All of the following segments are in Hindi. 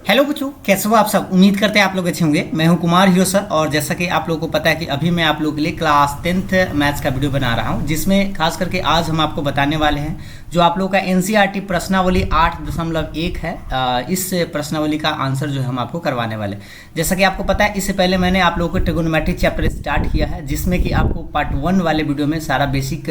हेलो बच्चों, कैसे हो आप सब। उम्मीद करते हैं आप लोग अच्छे होंगे। मैं हूं कुमार हीरो सर और जैसा कि आप लोगों को पता है कि अभी मैं आप लोगों के लिए क्लास 10th मैथ्स का वीडियो बना रहा हूं, जिसमें खास करके आज हम आपको बताने वाले हैं जो आप लोगों का एनसीईआरटी प्रश्नावली 8.1 है। इस प्रश्नावली का आंसर जो है हम आपको करवाने वाले। जैसा कि आपको पता है, इससे पहले मैंने आप लोगों को ट्रिगोनोमेट्री चैप्टर स्टार्ट किया है, जिसमें कि आपको पार्ट 1 वाले वीडियो में सारा बेसिक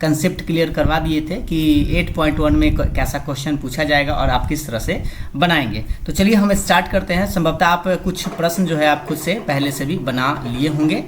कंसेप्ट क्लियर करवा दिए थे कि 8.1 में कैसा क्वेश्चन पूछा जाएगा और आप किस तरह से बनाएंगे। तो चलिए हम स्टार्ट करते हैं। संभवतः आप कुछ प्रश्न जो है आप खुद से पहले से भी बना लिए होंगे।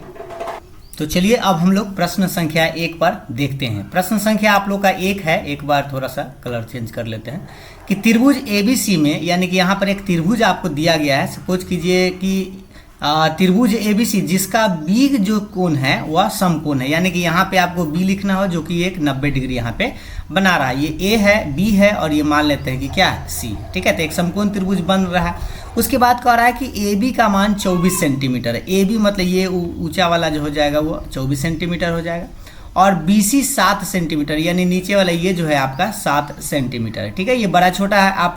तो चलिए अब हम लोग प्रश्न संख्या 1 पर देखते हैं। प्रश्न संख्या आप लोग का 1 है। एक बार थोड़ा सा कलर चेंज कर लेते हैं कि त्रिभुज एबीसी में, यानी कि यहाँ पर एक त्रिभुज आपको दिया गया है। सपोज कीजिए कि त्रिभुज एबीसी जिसका बी जो कोण है वह समकोण है, यानी कि यहाँ पे आपको बी लिखना हो जो कि एक 90 डिग्री यहाँ पे बना रहा है। ये ए है, बी है और ये मान लेते हैं कि क्या है, सी। ठीक है, तो एक समकोण त्रिभुज बन रहा है। उसके बाद कह रहा है कि ए बी का मान 24 सेंटीमीटर है। ए बी मतलब ये ऊंचा वाला जो हो जाएगा वो 24 सेंटीमीटर हो जाएगा और बी सी 7 सेंटीमीटर, यानी नीचे वाला ये जो है आपका 7 सेंटीमीटर है। ठीक है, ये बड़ा छोटा है, आप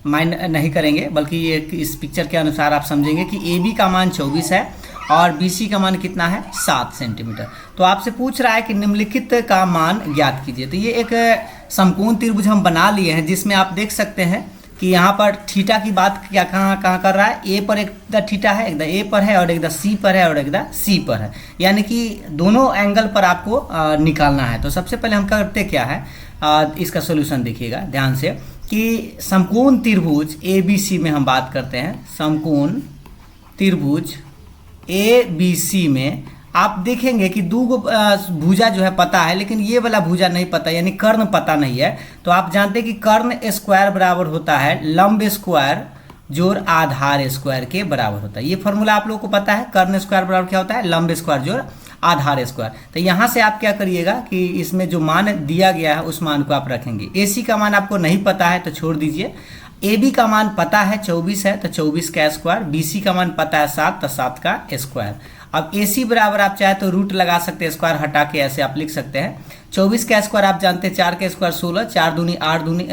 माइंड नहीं करेंगे, बल्कि ये इस पिक्चर के अनुसार आप समझेंगे कि ए बी का मान 24 है और बी सी का मान कितना है, 7 सेंटीमीटर। तो आपसे पूछ रहा है कि निम्नलिखित का मान ज्ञात कीजिए। तो ये एक समकोण त्रिभुज हम बना लिए हैं, जिसमें आप देख सकते हैं कि यहाँ पर थीटा की बात क्या कहाँ कर रहा है। ए पर एक द थीटा है, एक द ए पर है और एक द सी पर है और एक द सी पर है, यानी कि दोनों एंगल पर आपको निकालना है। तो सबसे पहले हम करते क्या है, इसका सोल्यूशन देखिएगा ध्यान से कि समकोण त्रिभुज ए बी सी में हम बात करते हैं। समकोण त्रिभुज ए बी सी में आप देखेंगे कि दो भुजा जो है पता है, लेकिन ये वाला भुजा नहीं पता, यानी कर्ण पता नहीं है। तो आप जानते हैं कि कर्ण स्क्वायर बराबर होता है लंब स्क्वायर जोड़ आधार स्क्वायर के बराबर होता है। ये फॉर्मूला आप लोगों को पता है, कर्ण स्क्वायर बराबर क्या होता है, लंब स्क्वायर जोड़ आधार स्क्वायर। तो यहाँ से आप क्या करिएगा कि इसमें जो मान दिया गया है उस मान को आप रखेंगे। ए सी का मान आपको नहीं पता है तो छोड़ दीजिए। ए बी का मान पता है 24 है तो 24 का स्क्वायर, बी सी का मान पता है 7 तो 7 का स्क्वायर। अब ए सी बराबर आप चाहे तो रूट लगा सकते हैं, स्क्वायर हटा के ऐसे आप लिख सकते हैं। 24 का स्क्वायर आप जानते हैं 4 का स्क्वायर 16, 4 दूनी 8 दूनी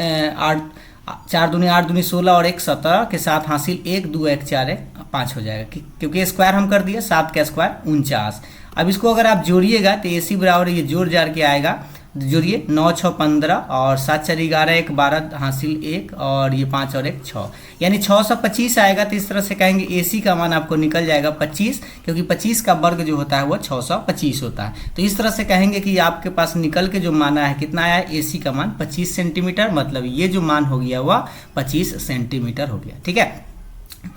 8 दूनी 16 और 1 17 के साथ हासिल 1 2 1 4 1 5 हो जाएगा, क्योंकि स्क्वायर हम कर दिए। 7 का स्क्वायर 49। अब इसको अगर आप जोड़िएगा तो ए सी बराबर ये जोड़ जार के आएगा, जोड़िए 9 6 15 और 7 4 11 1 12 हासिल 1 और ये 5 और 1 6, यानी 625 आएगा। तो इस तरह से कहेंगे ए सी का मान आपको निकल जाएगा 25, क्योंकि 25 का वर्ग जो होता है वो 625 होता है। तो इस तरह से कहेंगे कि आपके पास निकल के जो मान आया है कितना आया है, ए सी का मान 25 सेंटीमीटर, मतलब ये जो मान हो गया वह 25 सेंटीमीटर हो गया। ठीक है,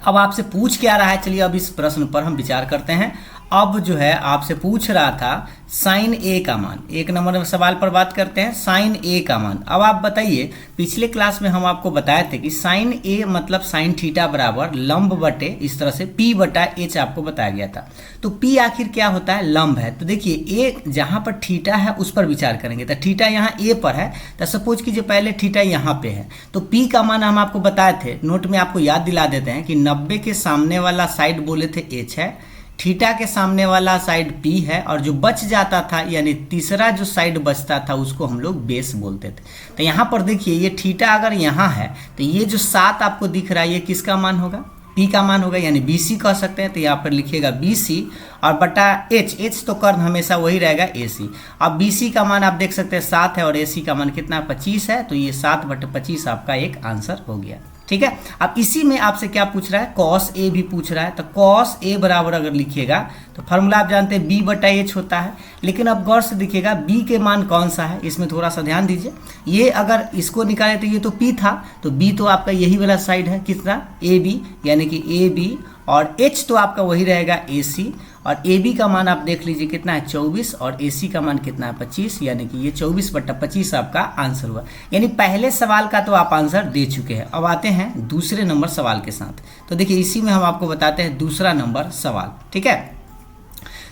अब आपसे पूछ क्या रहा है, चलिए अब इस प्रश्न पर हम विचार करते हैं। अब जो है आपसे पूछ रहा था साइन ए का मान। 1 नंबर सवाल पर बात करते हैं, साइन ए का मान। अब आप बताइए, पिछले क्लास में हम आपको बताए थे कि साइन ए मतलब साइन थीटा बराबर लंब बटे इस तरह से पी बटा एच आपको बताया गया था। तो पी आखिर क्या होता है, लंब है। तो देखिए ए जहाँ पर थीटा है उस पर विचार करेंगे। तो थीटा यहाँ ए पर है, तो सपोज कीजिए पहले थीटा यहाँ पे है, तो पी का मान हम आपको बताए थे, नोट में आपको याद दिला देते हैं कि 90 के सामने वाला साइड बोले थे एच है, थीटा के सामने वाला साइड पी है और जो बच जाता था यानी तीसरा जो साइड बचता था उसको हम लोग बेस बोलते थे। तो यहाँ पर देखिए ये थीटा अगर यहाँ है तो ये जो 7 आपको दिख रहा है ये किसका मान होगा, पी का मान होगा, यानी बी सी कह सकते हैं। तो यहाँ पर लिखिएगा बी सी और बटा एच, एच तो कर्ण हमेशा वही रहेगा ए सी। अब बी सी का मान आप देख सकते हैं 7 है और ए सी का मान कितना 25 है, तो ये 7/25 आपका एक आंसर हो गया। ठीक है, अब इसी में आपसे क्या पूछ रहा है, कॉस ए भी पूछ रहा है। तो कॉस ए बराबर अगर लिखिएगा तो फॉर्मूला आप जानते हैं बी बटा एच होता है, लेकिन अब गौर से देखिएगा बी के मान कौन सा है, इसमें थोड़ा सा ध्यान दीजिए। ये अगर इसको निकाले तो ये तो पी था, तो बी तो आपका यही वाला साइड है, कितना ए बी, यानी कि ए बी, और एच तो आपका वही रहेगा ए सी, और ए बी का मान आप देख लीजिए कितना है 24 और ए सी का मान कितना है 25, यानी कि ये 24/25 आपका आंसर हुआ। यानी पहले सवाल का तो आप आंसर दे चुके हैं। अब आते हैं दूसरे नंबर सवाल के साथ। तो देखिए इसी में हम आपको बताते हैं दूसरा नंबर सवाल। ठीक है,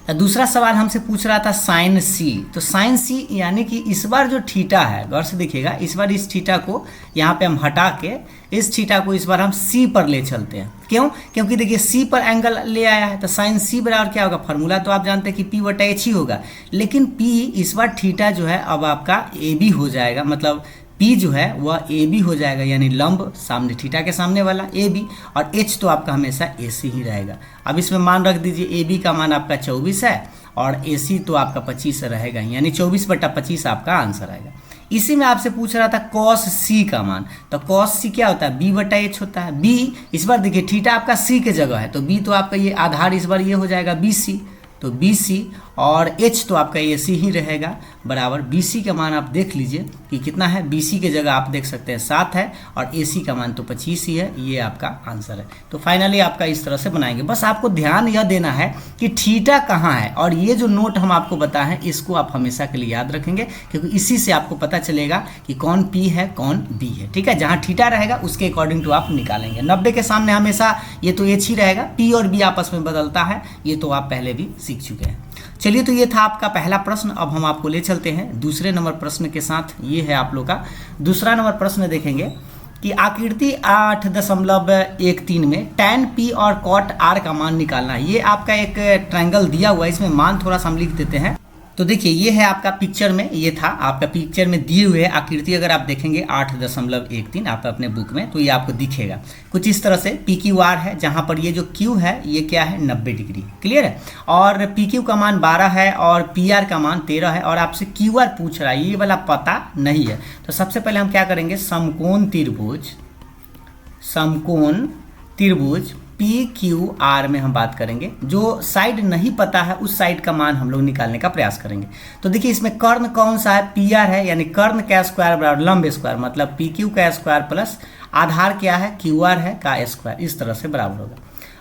तो दूसरा सवाल हमसे पूछ रहा था साइन सी। तो साइन सी यानी कि इस बार जो थीटा है, गौर से देखिएगा, इस बार इस थीटा को यहाँ पे हम हटा के इस थीटा को इस बार हम सी पर ले चलते हैं। क्यों, क्योंकि देखिए सी पर एंगल ले आया है, तो साइन सी बराबर क्या होगा, फॉर्मूला तो आप जानते हैं कि पी बटा एच ही होगा, लेकिन पी इस बार थीटा जो है अब आपका ए बी हो जाएगा, मतलब P जो है वह AB हो जाएगा, यानी लंब सामने थीटा के सामने वाला AB, और H तो आपका हमेशा AC ही रहेगा। अब इसमें मान रख दीजिए, AB का मान आपका 24 है और AC तो आपका 25 रहेगा, यानी 24/25 आपका आंसर आएगा। इसी में आपसे पूछ रहा था cos C का मान, तो cos C क्या होता है, B/H होता है। B इस बार देखिए थीटा आपका C के जगह है, तो B तो आपका ये आधार इस बार ये हो जाएगा BC, तो BC, और H तो आपका AC ही रहेगा बराबर। BC का मान आप देख लीजिए कि कितना है, BC के जगह आप देख सकते हैं 7 है और AC का मान तो 25 ही है, ये आपका आंसर है। तो फाइनली आपका इस तरह से बनाएंगे। बस आपको ध्यान यह देना है कि थीटा कहाँ है, और ये जो नोट हम आपको बताए हैं इसको आप हमेशा के लिए याद रखेंगे, क्योंकि इसी से आपको पता चलेगा कि कौन P है कौन B है। ठीक है, जहाँ थीटा रहेगा उसके अकॉर्डिंग टू आप निकालेंगे। 90 के सामने हमेशा ये तो H ही रहेगा, P और B आपस में बदलता है, ये तो आप पहले भी सीख चुके हैं। चलिए, तो ये था आपका पहला प्रश्न। अब हम आपको ले चलते हैं दूसरे नंबर प्रश्न के साथ। ये है आप लोग का दूसरा नंबर प्रश्न। देखेंगे कि आकृति 8.13 में tan P और cot R का मान निकालना है। ये आपका एक ट्रायंगल दिया हुआ है, इसमें मान थोड़ा सा हम लिख देते हैं। तो देखिए ये है आपका पिक्चर में, ये था आपका पिक्चर में दिए हुए आकृति। अगर आप देखेंगे 8.13 आप अपने बुक में, तो ये आपको दिखेगा कुछ इस तरह से। PQR है, जहाँ पर ये जो Q है ये क्या है, 90 डिग्री। क्लियर है, और PQ का मान 12 है और PR का मान 13 है, और आपसे QR पूछ रहा है, ये वाला पता नहीं है। तो सबसे पहले हम क्या करेंगे, समकोण त्रिभुज PQR में हम बात करेंगे। जो साइड नहीं पता है उस साइड का मान हम लोग निकालने का प्रयास करेंगे। तो देखिए इसमें कर्ण कौन सा है, PR है, यानी कर्ण का स्क्वायर बराबर लंब स्क्वायर, मतलब PQ का स्क्वायर प्लस आधार क्या है, QR है का स्क्वायर, इस तरह से बराबर होगा।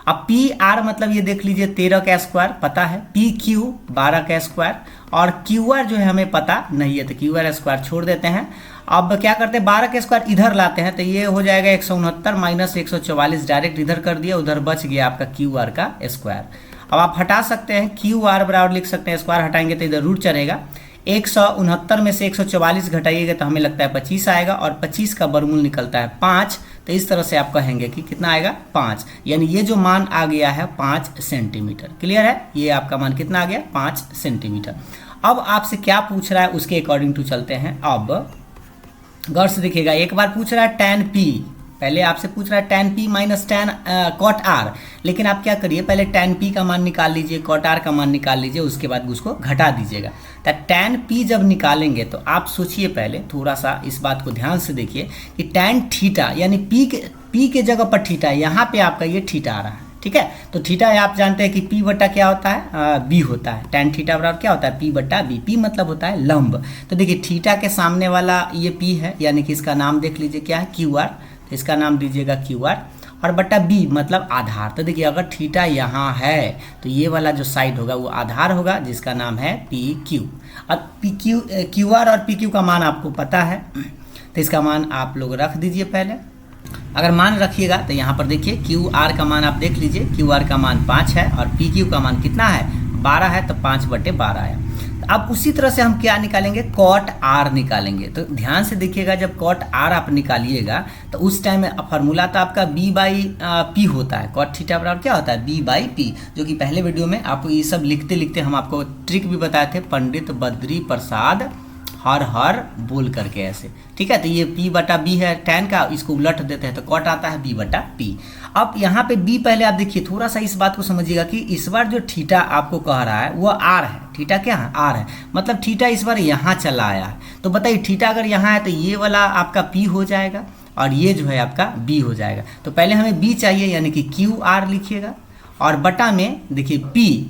अब PR मतलब ये देख लीजिए 13 का स्क्वायर पता है, PQ 12 का स्क्वायर, और QR जो है हमें पता नहीं है, तो QR स्क्वायर छोड़ देते हैं। अब क्या करते हैं, 12 का स्क्वायर इधर लाते हैं, तो ये हो जाएगा 169 माइनस 144, डायरेक्ट इधर कर दिया, उधर बच गया आपका QR का स्क्वायर। अब आप हटा सकते हैं, QR बराबर लिख सकते हैं, स्क्वायर हटाएंगे तो इधर रूट चढ़ेगा। 169 में से 144 घटाइएगा तो हमें लगता है 25 आएगा, और 25 का वर्गमूल निकलता है 5। तो इस तरह से आप कहेंगे कि कितना आएगा, 5, यानी ये जो मान आ गया है 5 सेंटीमीटर। क्लियर है, ये आपका मान कितना आ गया, 5 सेंटीमीटर। अब आपसे क्या पूछ रहा है उसके अकॉर्डिंग टू चलते हैं। अब गौर से देखिएगा, एक बार पूछ रहा है tan P, पहले आपसे पूछ रहा है tan P minus tan cot R, लेकिन आप क्या करिए, पहले tan P का मान निकाल लीजिए, cot R का मान निकाल लीजिए, उसके बाद उसको घटा दीजिएगा। तो tan P जब निकालेंगे तो आप सोचिए, पहले थोड़ा सा इस बात को ध्यान से देखिए कि tan थीटा, यानी P के जगह पर थीटा, यहाँ पे आपका ये थीटा आ रहा है। ठीक है, तो थीटा आप जानते हैं कि P बटा क्या होता है, B होता है। tan थीटा बराबर क्या होता है, P बटा B। P मतलब होता है लंब। तो देखिए थीटा के सामने वाला ये P है, यानी कि इसका नाम देख लीजिए क्या है, QR, तो इसका नाम दीजिएगा QR, और बटा B मतलब आधार। तो देखिए अगर थीटा यहाँ है तो ये वाला जो साइड होगा वो आधार होगा, जिसका नाम है PQ। अब QR और PQ का मान आपको पता है, तो इसका मान आप लोग रख दीजिए पहले। अगर मान रखिएगा तो यहाँ पर देखिए QR का मान आप देख लीजिए, QR का मान 5 है और PQ का मान कितना है, 12 है, तो 5/12 है। अब उसी तरह से हम क्या निकालेंगे, cot R निकालेंगे। तो ध्यान से देखिएगा, जब cot R आप निकालिएगा तो उस टाइम फार्मूला तो आपका B/P होता है। cot थीटा बराबर क्या होता है, B/P, जो कि पहले वीडियो में आपको ये सब लिखते लिखते हम आपको ट्रिक भी बताए थे, पंडित बद्री प्रसाद हर बोल करके ऐसे। ठीक है, तो ये P/B है tan का, इसको उलट देते हैं तो cot आता है B/P। अब यहाँ पे B पहले आप देखिए, थोड़ा सा इस बात को समझिएगा कि इस बार जो थीटा आपको कह रहा है वो R है। थीटा क्या है, R है, मतलब थीटा इस बार यहाँ चला आया है। तो बताइए थीटा अगर यहाँ है तो ये वाला आपका P हो जाएगा और ये जो है आपका B हो जाएगा। तो पहले हमें B चाहिए, यानी कि QR लिखिएगा, और बटा में देखिए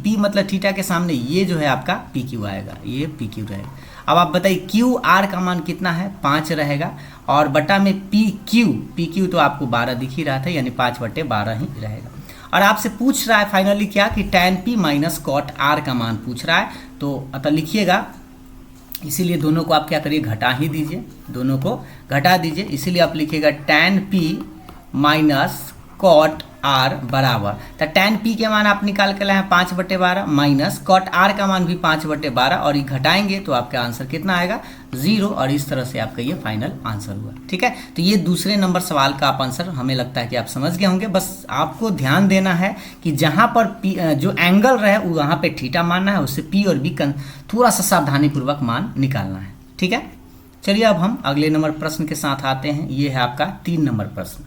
P मतलब थीटा के सामने ये जो है आपका PQ आएगा, ये PQ रहेगा। अब आप बताइए QR का मान कितना है, 5 रहेगा, और बटा में PQ तो आपको 12 दिख ही रहा था, यानी 5/12 ही रहेगा। और आपसे पूछ रहा है फाइनली क्या, कि tan P minus cot R का मान पूछ रहा है। तो अतः लिखिएगा, इसीलिए दोनों को आप क्या करिए, घटा ही दीजिए, दोनों को घटा दीजिए। इसीलिए आप लिखिएगा tan P minus cot R बराबर, तो tan P के मान आप निकाल के लाए हैं 5/12 माइनस cot R का मान भी 5/12, और ये घटाएंगे तो आपका आंसर कितना आएगा, 0। और इस तरह से आपका ये फाइनल आंसर हुआ। ठीक है, तो ये दूसरे नंबर सवाल का आप आंसर हमें लगता है कि आप समझ गए होंगे। बस आपको ध्यान देना है कि जहाँ पर जो एंगल रहे वहाँ पे थीटा मानना है, उससे P और B थोड़ा सा सावधानीपूर्वक मान निकालना है। ठीक है, चलिए अब हम अगले नंबर प्रश्न के साथ आते हैं। ये है आपका 3 नंबर प्रश्न।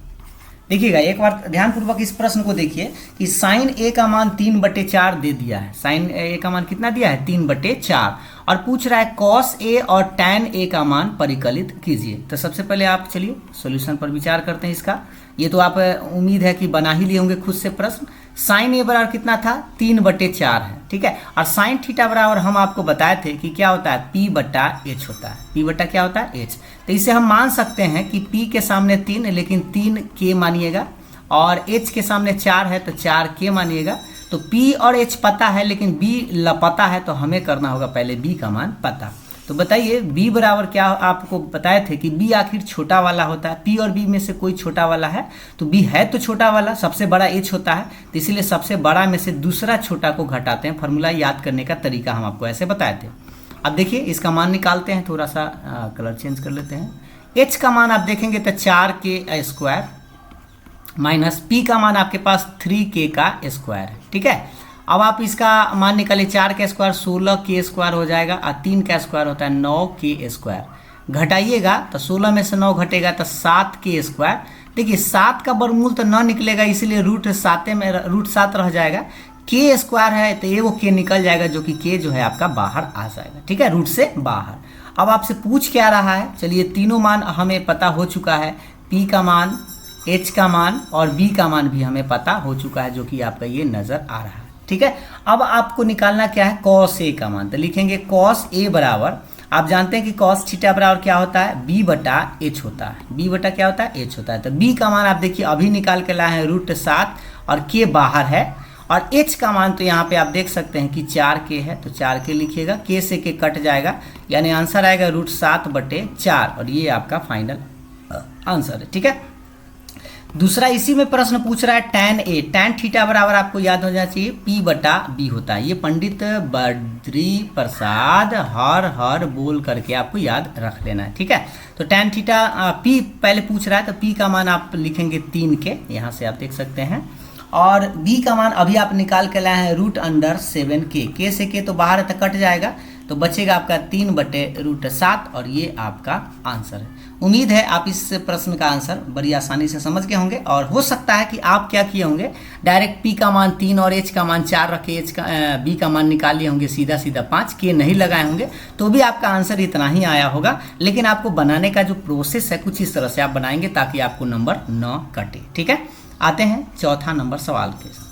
देखिएगा एक बार ध्यानपूर्वक इस प्रश्न को देखिए कि साइन ए का मान 3/4 दे दिया है। साइन ए का मान कितना दिया है? 3/4, और पूछ रहा है कॉस ए और टैन ए का मान परिकलित कीजिए। तो सबसे पहले आप चलिए सॉल्यूशन पर विचार करते हैं इसका। ये तो आप उम्मीद है कि बना ही लिए होंगे खुद से प्रश्न। साइन ए बराबर कितना था? 3/4 है, ठीक है। और साइन थीटा बराबर हम आपको बताए थे कि क्या होता है? P/H होता है। P बटा क्या होता है? H। तो इसे हम मान सकते हैं कि P के सामने 3 लेकिन 3K मानिएगा, और H के सामने 4 है तो 4K मानिएगा। तो P और H पता है लेकिन B लापता है, तो हमें करना होगा पहले B का मान पता। तो बताइए B बराबर क्या आपको बताए थे कि B आखिर छोटा वाला होता है। P और B में से कोई छोटा वाला है, तो B है तो छोटा वाला, सबसे बड़ा H होता है, तो इसीलिए सबसे बड़ा में से दूसरा छोटा को घटाते हैं। फॉर्मूला याद करने का तरीका हम आपको ऐसे बताए थे। अब देखिए इसका मान निकालते हैं, थोड़ा सा कलर चेंज कर लेते हैं। H का मान आप देखेंगे तो 4K² माइनस P का मान आपके पास 3K² है, ठीक है। अब आप इसका मान निकालिए, 4K² 16K² हो जाएगा, और 3K² होता है 9K²। घटाइएगा तो 16 में से 9 घटेगा तो 7K²। देखिए 7 का वर्गमूल तो न निकलेगा, इसीलिए √7 रह जाएगा। K² है तो एगो K निकल जाएगा, जो कि K जो है आपका बाहर आ जाएगा, ठीक है, रूट से बाहर। अब आपसे पूछ क्या रहा है? चलिए तीनों मान हमें पता हो चुका है। P का मान, H का मान और B का मान भी हमें पता हो चुका है, जो कि आपका ये नजर आ रहा है, ठीक है। अब आपको निकालना क्या है? कॉस ए का मान। तो लिखेंगे कॉस ए बराबर, आप जानते हैं कि कॉस थीटा बराबर क्या होता है? B/H होता है। B बटा क्या होता है? H होता है। तो B का मान आप देखिए अभी निकाल के लाए हैं √7, और K बाहर है, और H का मान तो यहाँ पे आप देख सकते हैं कि 4K है, तो 4K लिखिएगा। K से K कट जाएगा, यानी आंसर आएगा √7/4, और ये आपका फाइनल आंसर है, ठीक है। दूसरा इसी में प्रश्न पूछ रहा है टैन ए। टैन थीटा बराबर आपको याद हो जाना चाहिए P/B होता है। ये पंडित बद्री प्रसाद हर बोल करके आपको याद रख लेना है, ठीक है। तो टैन थीटा P पहले पूछ रहा है, तो P का मान आप लिखेंगे 3K, यहाँ से आप देख सकते हैं, और B का मान अभी आप निकाल के लाए हैं √7K। K से K तो बाहर है तो कट जाएगा, तो बचेगा आपका 3/√7, और ये आपका आंसर है। उम्मीद है आप इस प्रश्न का आंसर बड़ी आसानी से समझ गए होंगे, और हो सकता है कि आप क्या किए होंगे, डायरेक्ट P का मान 3 और H का मान 4 रखे, B का मान निकाल लिए होंगे सीधा 5, K नहीं लगाए होंगे, तो भी आपका आंसर इतना ही आया होगा। लेकिन आपको बनाने का जो प्रोसेस है कुछ इस तरह से आप बनाएंगे ताकि आपको नंबर न कटे, ठीक है। आते हैं चौथा नंबर सवाल के साथ।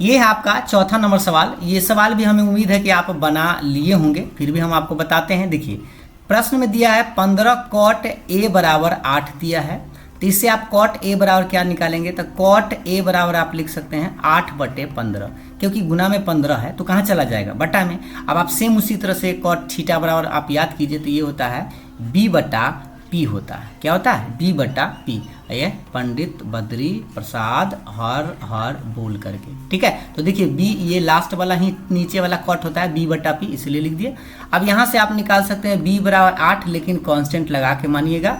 ये है आपका चौथा नंबर सवाल। ये सवाल भी हमें उम्मीद है कि आप बना लिए होंगे, फिर भी हम आपको बताते हैं। देखिए प्रश्न में दिया है 15 cot A बराबर 8 दिया है, तो इससे आप cot A बराबर क्या निकालेंगे? तो cot A बराबर आप लिख सकते हैं 8/15, क्योंकि गुना में 15 है तो कहाँ चला जाएगा? बटा में। अब आप सेम उसी तरह से cot थीटा बराबर आप याद कीजिए, तो ये होता है B/P होता है। क्या होता है? B/P। ये पंडित बद्री प्रसाद हर बोल करके, ठीक है। तो देखिए B ये लास्ट वाला ही नीचे वाला कॉट होता है B/P, इसलिए लिख दिए। अब यहाँ से आप निकाल सकते हैं B बराबर 8, लेकिन कांस्टेंट लगा के मानिएगा,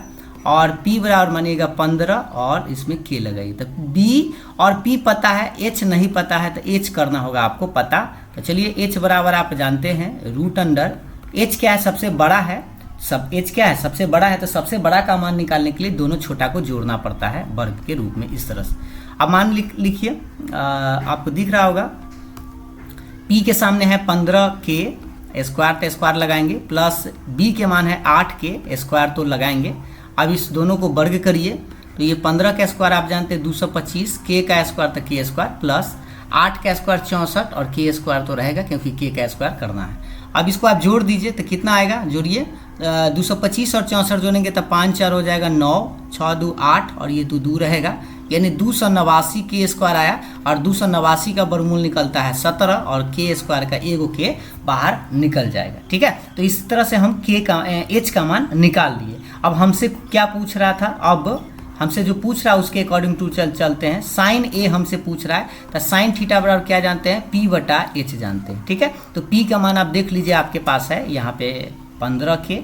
और P बराबर मानिएगा 15, और इसमें K लगाइए। तो B और P पता है, H नहीं पता है, तो H करना होगा आपको पता। तो चलिए H बराबर आप जानते हैं H क्या है? सबसे बड़ा है। सब H क्या है? सबसे बड़ा है, तो सबसे बड़ा का मान निकालने के लिए दोनों छोटा को जोड़ना पड़ता है वर्ग के रूप में, इस तरह से। अब मान लिखिए, आपको दिख रहा होगा P के सामने है 15K स्क्वायर, तो स्क्वायर लगाएंगे, प्लस B के मान है 8K स्क्वायर, तो लगाएंगे। अब इस दोनों को वर्ग करिए, तो ये 15 का स्क्वायर आप जानते हैं 225, K का स्क्वायर तो K स्क्वायर, प्लस 8 का स्क्वायर 64, और K स्क्वायर तो रहेगा क्योंकि K का स्क्वायर करना है। अब इसको आप जोड़ दीजिए तो कितना आएगा? जोड़िए, 225 और 64 जोड़ेंगे तो 5 4 हो जाएगा 9, 6 2 8, और ये तो 2 रहेगा, यानी 289 K स्क्वायर आया, और 289 का वर्गमूल निकलता है 17, और K स्क्वायर का एगो K बाहर निकल जाएगा, ठीक है। तो इस तरह से हम H का मान निकाल लिए। अब हमसे क्या पूछ रहा था? अब हमसे जो पूछ रहा है उसके अकॉर्डिंग टू चलते हैं। साइन ए हमसे पूछ रहा है, तो साइन थीटा बराबर क्या जानते हैं? P/H जानते हैं, ठीक है। तो P का मान आप देख लीजिए, आपके पास है यहाँ पे 15K,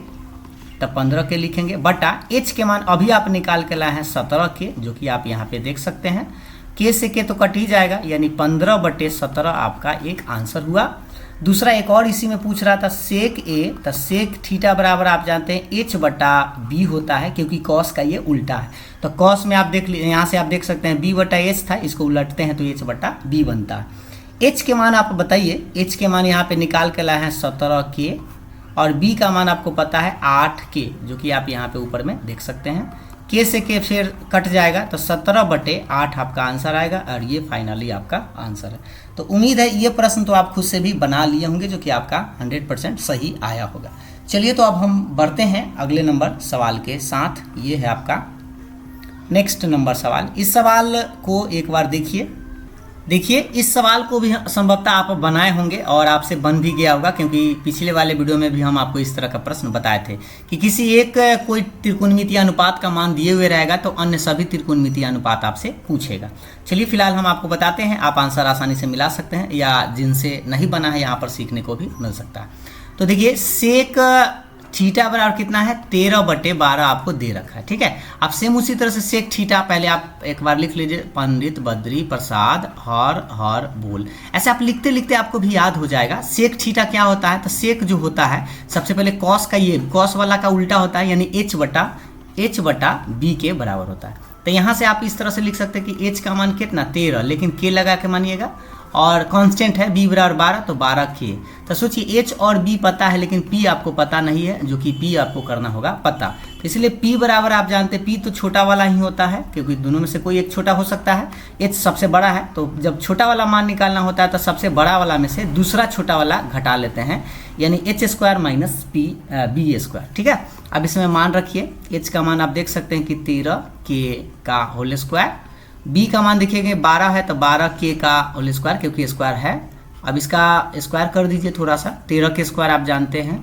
तो 15K लिखेंगे, बटा H के मान अभी आप निकाल के लाए हैं 17K, जो कि आप यहाँ पे देख सकते हैं। K से K तो कट ही जाएगा, यानी 15/17 आपका एक आंसर हुआ। दूसरा एक और इसी में पूछ रहा था सेक ए, तो सेक थीटा बराबर आप जानते हैं एच बटा बी होता है, क्योंकि कॉस का ये उल्टा है। तो कॉस में आप देख यहाँ से आप देख सकते हैं बी बटा एच था, इसको उलटते हैं तो एच बटा बी बनता है। एच के मान आप बताइए, एच के मान यहाँ पे निकाल के लाए हैं 17 के, और बी का मान आपको पता है 8 के, जो कि आप यहाँ पे ऊपर में देख सकते हैं। के से के फिर कट जाएगा तो 17/8 आपका आंसर आएगा, और ये फाइनली आपका आंसर है। तो उम्मीद है ये प्रश्न तो आप खुद से भी बना लिए होंगे, जो कि आपका 100% सही आया होगा। चलिए तो अब हम बढ़ते हैं अगले नंबर सवाल के साथ। ये है आपका नेक्स्ट नंबर सवाल। इस सवाल को एक बार देखिए इस सवाल को भी संभवतः आप बनाए होंगे और आपसे बन भी गया होगा, क्योंकि पिछले वाले वीडियो में भी हम आपको इस तरह का प्रश्न बताए थे कि किसी एक कोई त्रिकोणमितीय अनुपात का मान दिए हुए रहेगा तो अन्य सभी त्रिकोणमितीय अनुपात आपसे पूछेगा। चलिए फिलहाल हम आपको बताते हैं, आप आंसर आसानी से मिला सकते हैं, या जिनसे नहीं बना है यहाँ पर सीखने को भी मिल सकता है। तो देखिए सेक थीटा बराबर कितना है 13/12 आपको दे रखा है, ठीक है। अब सेम उसी तरह से सेक थीटा पहले आप एक बार लिख लीजिए, पंडित बद्री प्रसाद हर बोल, ऐसे आप लिखते लिखते आपको भी याद हो जाएगा। सेक थीटा क्या होता है, तो सेक जो होता है सबसे पहले कॉस का, ये कॉस वाला का उल्टा होता है, यानी एच बटा बी के बराबर होता है। तो यहाँ से आप इस तरह से लिख सकते हैं कि एच का मान कितना 13, लेकिन के लगा के मानिएगा, और कांस्टेंट है बी बराबर 12, तो 12 के। तो सोचिए एच और बी पता है, लेकिन पी आपको पता नहीं है, जो कि पी आपको करना होगा पता। तो इसलिए पी बराबर आप जानते हैं, पी तो छोटा वाला ही होता है, क्योंकि दोनों में से कोई एक छोटा हो सकता है। एच सबसे बड़ा है, तो जब छोटा वाला मान निकालना होता है तो सबसे बड़ा वाला में से दूसरा छोटा वाला घटा लेते हैं, यानी h² माइनस b², ठीक है। अब इसमें मान रखिए, एच का मान आप देख सकते हैं कि 13 के का होल स्क्वायर, बी का मान देखिएगा 12 है तो 12 के का होल स्क्वायर, क्योंकि स्क्वायर है। अब इसका स्क्वायर कर दीजिए थोड़ा सा, 13 के स्क्वायर आप जानते हैं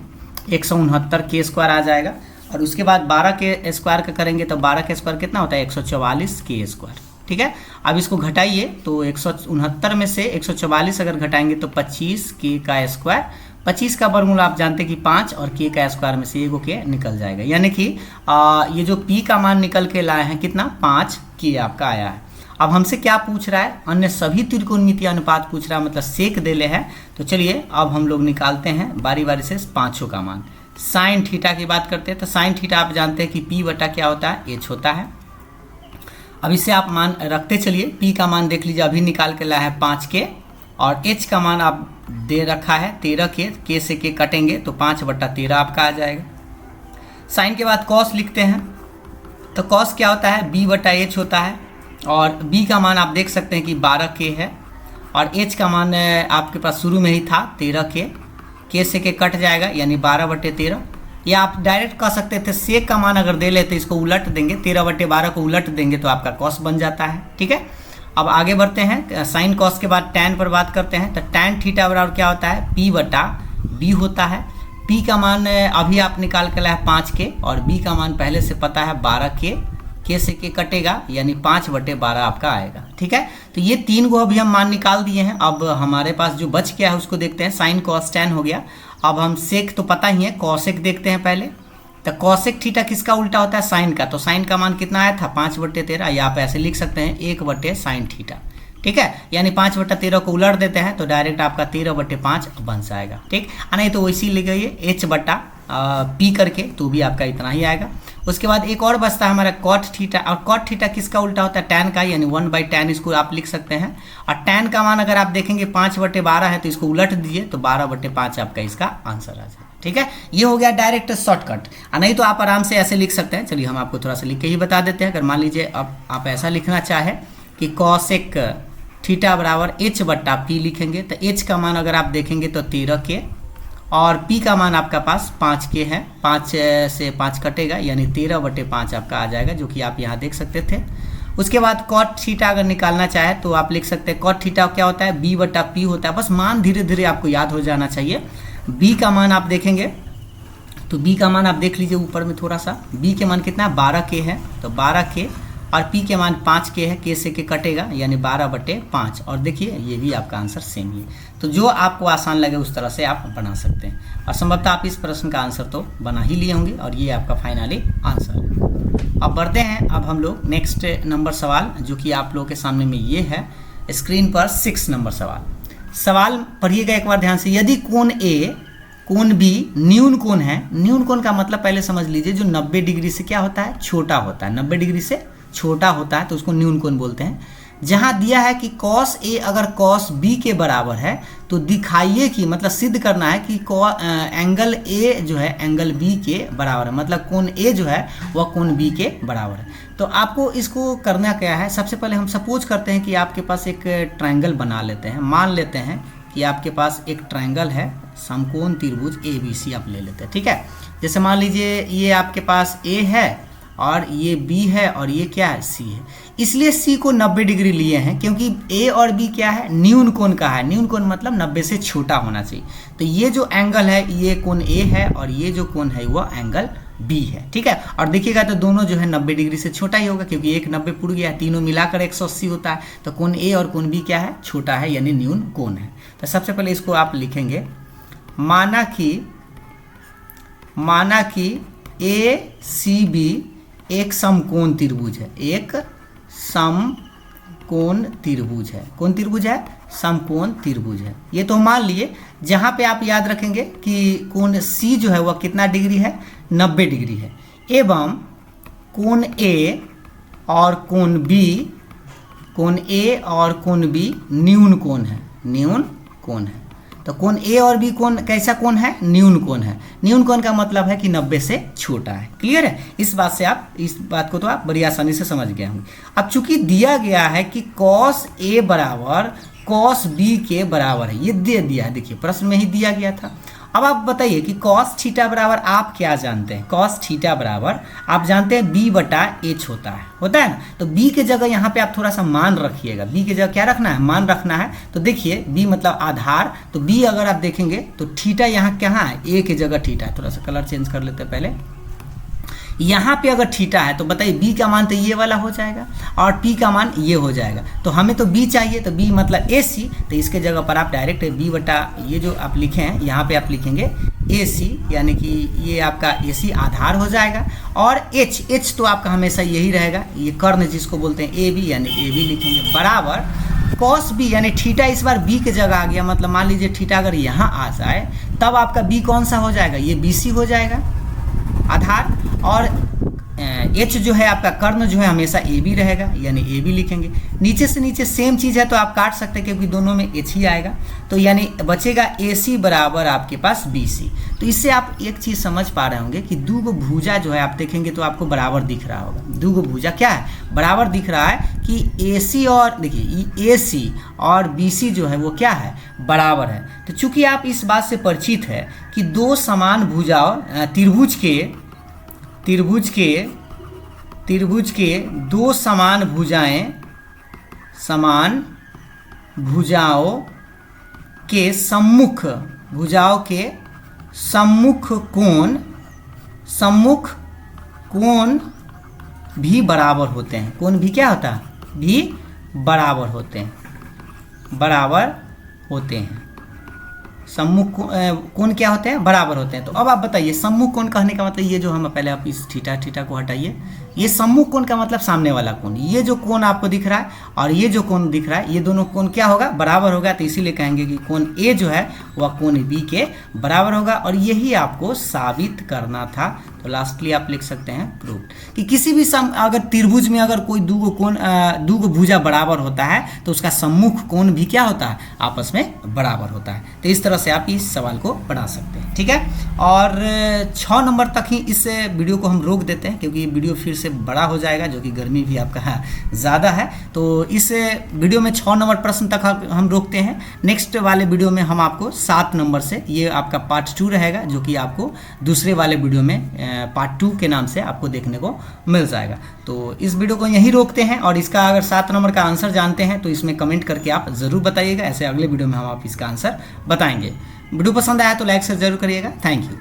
169 के स्क्वायर आ जाएगा, और उसके बाद 12 के स्क्वायर का करेंगे तो 12 के स्क्वायर कितना होता है 144 के स्क्वायर, ठीक है। अब इसको घटाइए तो 169 में से 144 अगर घटाएंगे तो 25 के का स्क्वायर, 25 का वर्गमूल आप जानते हैं कि 5, और के का स्क्वायर में से एगो के निकल जाएगा, यानी कि ये जो पी का मान निकल के लाए हैं कितना 5 के आपका आया है। अब हमसे क्या पूछ रहा है, अन्य सभी त्रिकोणमितीय अनुपात पूछ रहा है, मतलब सेक देले है। तो चलिए अब हम लोग निकालते हैं बारी बारी से पांचों का मान। साइन थीटा की बात करते हैं, तो साइन थीटा आप जानते हैं कि पी बटा क्या होता है एच होता है। अब इसे आप मान रखते चलिए, पी का मान देख लीजिए अभी निकाल के लाया है 5 के, और एच का मान आप दे रखा है 13 के से के कटेंगे तो 5/13 आपका आ जाएगा। साइन के बाद कॉस लिखते हैं, तो कॉस क्या होता है बी बटा एच होता है, और b का मान आप देख सकते हैं कि 12 के है, और h का मान आपके पास शुरू में ही था 13 के से के कट जाएगा, यानी 12/13। या आप डायरेक्ट कह सकते थे सेक का मान अगर दे लेते इसको उलट देंगे, 13/12 को उलट देंगे तो आपका कॉस बन जाता है, ठीक है। अब आगे बढ़ते हैं, साइन कॉस के बाद टैन पर बात करते हैं। तो टैन थीटा बराबर क्या होता है p बटा b होता है। p का मान अभी आप निकाल के लाए 5 के, और b का मान पहले से पता है 12 के से के कटेगा, यानी 5/12 आपका आएगा, ठीक है। तो ये 3 को अभी हम मान निकाल दिए हैं। अब हमारे पास जो बच गया है उसको देखते हैं, साइन कॉस टैन हो गया। अब हम सेक तो पता ही है, कॉसेक देखते हैं पहले। तो कॉसेक थीटा किसका उल्टा होता है साइन का, तो साइन का मान कितना आया था 5/13, या आप ऐसे लिख सकते हैं 1/sin थीटा, ठीक है। यानी 5/13 को उलट देते हैं तो डायरेक्ट आपका 13/5 बन जाएगा, ठीक। नहीं तो वैसे लिख गई h बटा p करके, तो भी आपका इतना ही आएगा। उसके बाद एक और बचता है हमारा कॉट थीटा, और कॉट थीटा किसका उल्टा होता है टैन का, यानी 1/tan इसको आप लिख सकते हैं। और टैन का मान अगर आप देखेंगे 5/12 है तो इसको उलट दीजिए तो 12/5 आपका इसका आंसर आ जाएगा, ठीक है। ये हो गया डायरेक्ट शॉर्टकट, नहीं तो आप आराम से ऐसे लिख सकते हैं। चलिए हम आपको थोड़ा सा लिख के ही बता देते हैं। अगर मान लीजिए अब आप ऐसा लिखना चाहे कि कॉसेक थीटा बराबर h बटा p लिखेंगे, तो h का मान अगर आप देखेंगे तो 13 के, और p का मान आपका पास 5 के है, 5 से 5 कटेगा, यानी 13/5 आपका आ जाएगा, जो कि आप यहाँ देख सकते थे। उसके बाद कॉट थीटा अगर निकालना चाहे तो आप लिख सकते हैं कॉट थीटा क्या होता है b बटा p होता है। बस मान धीरे धीरे आपको याद हो जाना चाहिए। b का मान आप देखेंगे तो b का मान आप देख लीजिए ऊपर में थोड़ा सा, b के मान कितना है 12 के है, तो 12 के, और p के मान 5 के है, के से के कटेगा, यानी 12/5। और देखिए ये भी आपका आंसर सेम ही है। तो जो आपको आसान लगे उस तरह से आप बना सकते हैं, और संभवतः आप इस प्रश्न का आंसर तो बना ही लिए होंगे, और ये आपका फाइनली आंसर है। अब बढ़ते हैं, अब हम लोग नेक्स्ट नंबर सवाल, जो कि आप लोगों के सामने में ये है स्क्रीन पर 6 नंबर सवाल। सवाल पढ़िएगा एक बार ध्यान से। यदि कोण ए कोण बी न्यून कोण है, न्यून कोण का मतलब पहले समझ लीजिए जो 90 डिग्री से क्या होता है, छोटा होता है, 90 डिग्री से छोटा होता है तो उसको न्यून कोण बोलते हैं। जहां दिया है कि cos A अगर cos B के बराबर है तो दिखाइए कि, मतलब सिद्ध करना है कि एंगल A जो है एंगल B के बराबर है, मतलब कोण A जो है वह कोण B के बराबर है। तो आपको इसको करना क्या है, सबसे पहले हम सपोज करते हैं कि आपके पास एक ट्रायंगल बना लेते हैं। मान लेते हैं कि आपके पास एक ट्रायंगल है, समकोण त्रिभुज ABC आप ले लेते हैं, ठीक है। जैसे मान लीजिए ये आपके पास A है और ये B है और ये क्या है, C है। इसलिए C को 90 डिग्री लिए हैं क्योंकि A और B क्या है, न्यून कोण का है। न्यून कोण मतलब 90 से छोटा होना चाहिए। तो ये जो एंगल है ये कोण A है और ये जो कोण है वह एंगल B है, ठीक है। और देखिएगा तो दोनों जो है 90 डिग्री से छोटा ही होगा क्योंकि एक 90 पुड़ गया, तीनों मिलाकर 180 होता है। तो कोण A और कोण B क्या है, छोटा है, यानी न्यून कोण है। तो सबसे पहले इसको आप लिखेंगे, माना कि ACB एक समकोण त्रिभुज है, एक समकोण त्रिभुज है। कौन त्रिभुज है, समकोण त्रिभुज है। ये तो मान लिए। जहाँ पे आप याद रखेंगे कि कोण C जो है वह कितना डिग्री है, 90 डिग्री है, एवं कोण A और कोण B न्यून कोण है, न्यून कोण है। तो कोण A और B कोण कैसा कोण है, न्यून कोण है। न्यून कोण का मतलब है कि 90 से छोटा है। क्लियर है, इस बात को तो आप बड़ी आसानी से समझ गए होंगे। अब चूंकि दिया गया है कि cos A बराबर cos B के बराबर है, ये दे दिया है, देखिए प्रश्न में ही दिया गया था। अब आप बताइए कि cos थीटा बराबर आप क्या जानते हैं, cos थीटा बराबर आप जानते हैं B/H होता है ना। तो B के जगह यहाँ पे आप थोड़ा सा मान रखिएगा। B के जगह क्या रखना है, मान रखना है। तो देखिए B मतलब आधार, तो B अगर आप देखेंगे तो थीटा यहाँ कहाँ है, A के जगह थीटा है। थोड़ा सा कलर चेंज कर लेते हैं पहले। यहाँ पे अगर थीटा है तो बताइए B का मान तो ये वाला हो जाएगा और P का मान ये हो जाएगा। तो हमें तो B चाहिए, तो B मतलब AC। तो इसके जगह पर आप डायरेक्ट B/ ये जो आप लिखे हैं यहाँ पे आप लिखेंगे AC, यानी कि ये आपका AC आधार हो जाएगा। और H तो आपका हमेशा यही रहेगा, ये कर्ण जिसको बोलते हैं AB, यानी AB लिखेंगे, बराबर cos B, यानी थीटा इस बार B के जगह आ गया। मतलब मान लीजिए थीटा अगर यहाँ आ जाए तब आपका B कौन सा हो जाएगा, ये BC हो जाएगा आधार। और H जो है आपका कर्ण जो है हमेशा AB रहेगा, यानी AB लिखेंगे। नीचे से नीचे सेम चीज़ है तो आप काट सकते हैं क्योंकि दोनों में H ही आएगा। तो यानी बचेगा AC बराबर आपके पास BC। तो इससे आप एक चीज़ समझ पा रहे होंगे कि दो गो भुजा जो है आप देखेंगे तो आपको बराबर दिख रहा होगा। दो गो भुजा क्या है, बराबर दिख रहा है कि AC और देखिए AC और BC जो है वो क्या है, बराबर है। तो चूंकि आप इस बात से परिचित है कि दो समान भुजाओं त्रिभुज के दो समान भुजाओं के सम्मुख कोण भी बराबर होते हैं। कोण भी क्या होता है, भी बराबर होते हैं। सम्मुख कोण क्या होते हैं, बराबर होते हैं। तो अब आप बताइए सम्मुख कोण कहने का मतलब ये जो हम पहले आप इस थीटा को हटाइए, ये सम्मुख कोण का मतलब सामने वाला कोण। ये जो कोण आपको दिख रहा है और ये जो कोण दिख रहा है, ये दोनों कोण क्या होगा, बराबर होगा। तो इसीलिए कहेंगे कि कोण A जो है वह कोण B के बराबर होगा। और यही आपको साबित करना था। तो लास्टली आप लिख सकते हैं प्रूफ कि किसी भी अगर त्रिभुज में अगर कोई दो गो भुजा बराबर होता है तो उसका सम्मुख कोण भी क्या होता है, आपस में बराबर होता है। तो इस तरह से आप इस सवाल को बना सकते हैं, ठीक है। और 6 नंबर तक ही इस वीडियो को हम रोक देते हैं क्योंकि वीडियो फिर से बड़ा हो जाएगा, जो कि गर्मी भी आपका ज़्यादा है। तो इस वीडियो में 6 नंबर प्रश्न तक हम रोकते हैं। नेक्स्ट वाले वीडियो में हम आपको 7 नंबर से, ये आपका पार्ट 2 रहेगा, जो कि आपको दूसरे वाले वीडियो में पार्ट 2 के नाम से आपको देखने को मिल जाएगा। तो इस वीडियो को यहीं रोकते हैं। और इसका अगर 7 नंबर का आंसर जानते हैं तो इसमें कमेंट करके आप ज़रूर बताइएगा। ऐसे अगले वीडियो में हम आप इसका आंसर बताएंगे। वीडियो पसंद आया तो लाइक शेयर जरूर करिएगा। Thank you.